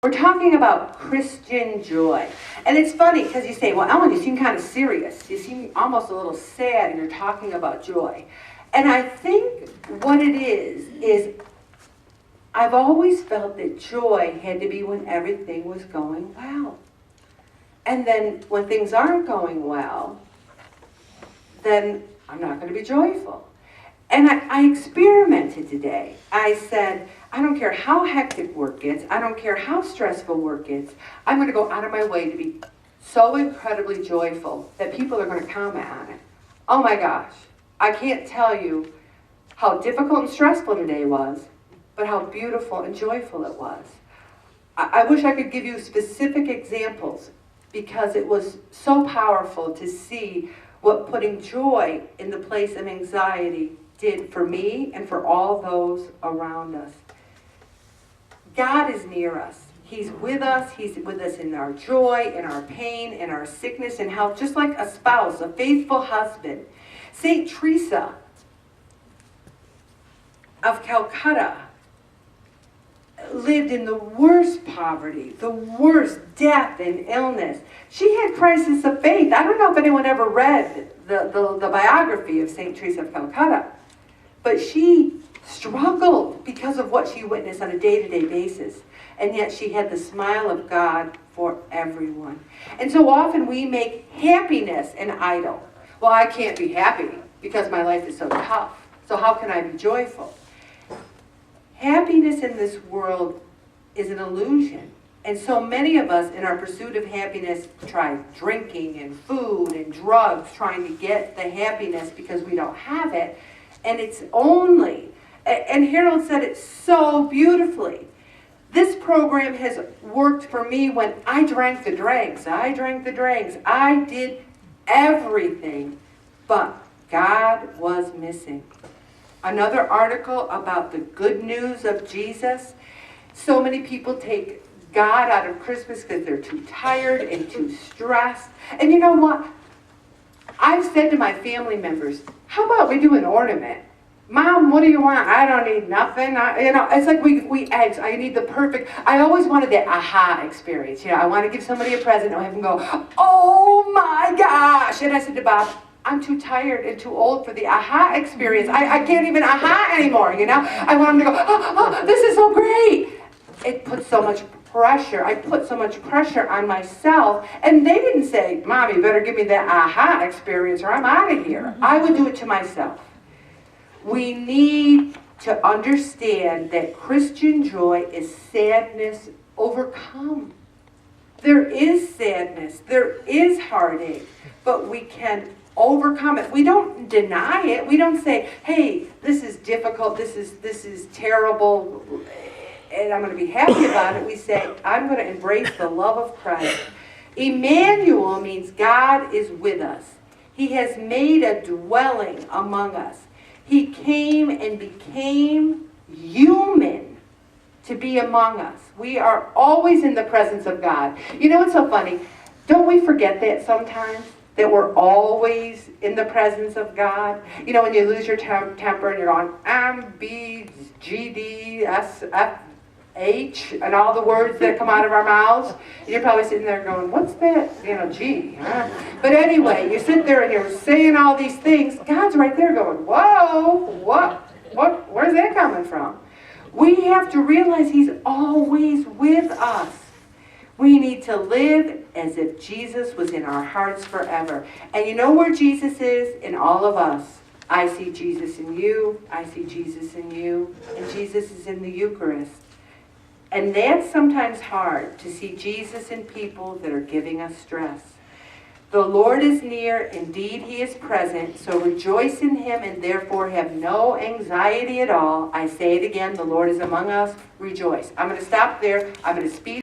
We're talking about Christian joy. And it's funny because you say, well, Ellen, you seem kind of serious. You seem almost a little sad and you're talking about joy. And I think what it is I've always felt that joy had to be when everything was going well. And then when things aren't going well, then I'm not going to be joyful. And I experimented today. I said, I don't care how hectic work gets. I don't care how stressful work gets. I'm going to go out of my way to be so incredibly joyful that people are going to comment on it. Oh my gosh. I can't tell you how difficult and stressful today was, but how beautiful and joyful it was. I wish I could give you specific examples because it was so powerful to see what putting joy in the place of anxiety did for me and for all those around us. God is near us. He's with us. He's with us in our joy, in our pain, in our sickness and health, just like a spouse, a faithful husband. St. Teresa of Calcutta lived in the worst poverty, the worst death and illness. She had crisis of faith. I don't know if anyone ever read the biography of St. Teresa of Calcutta, but she struggled because of what she witnessed on a day-to-day basis. And yet she had the smile of God for everyone. And so often we make happiness an idol. Well, I can't be happy because my life is so tough. So how can I be joyful? Happiness in this world is an illusion. And so many of us in our pursuit of happiness try drinking and food and drugs trying to get the happiness because we don't have it. And it's only, and Harold said it so beautifully, this program has worked for me when I drank the dregs. I did everything, but God was missing. Another article about the good news of Jesus. So many people take God out of Christmas because they're too tired and too stressed. And you know what? I've said to my family members, how about we do an ornament? Mom, what do you want? I don't need nothing. It's like we eggs. I need the perfect. I always wanted that aha experience. I want to give somebody a present and have them go, oh my gosh. And I said to Bob, I'm too tired and too old for the aha experience. I can't even aha anymore, I want them to go, oh, this is so great. It puts so much pressure. I put so much pressure on myself. And they didn't say, Mom, you better give me that aha experience or I'm out of here. I would do it to myself. We need to understand that Christian joy is sadness overcome. There is sadness. There is heartache. But we can overcome it. We don't deny it. We don't say, hey, this is difficult. This is terrible. And I'm going to be happy about it. We say, I'm going to embrace the love of Christ. Emmanuel means God is with us. He has made a dwelling among us. He came and became human to be among us. We are always in the presence of God. It's so funny. Don't we forget that sometimes? That we're always in the presence of God? When you lose your temper and you're on M, B, G, D, S, F, H, and all the words that come out of our mouths. And you're probably sitting there going, what's that? G. Huh? But anyway, you sit there and you're saying all these things. God's right there going, whoa, where's that coming from? We have to realize He's always with us. We need to live as if Jesus was in our hearts forever. And you know where Jesus is? In all of us. I see Jesus in you. I see Jesus in you. And Jesus is in the Eucharist. And that's sometimes hard, to see Jesus in people that are giving us stress. The Lord is near, indeed He is present, so rejoice in Him and therefore have no anxiety at all. I say it again, the Lord is among us, rejoice. I'm going to stop there. I'm going to speed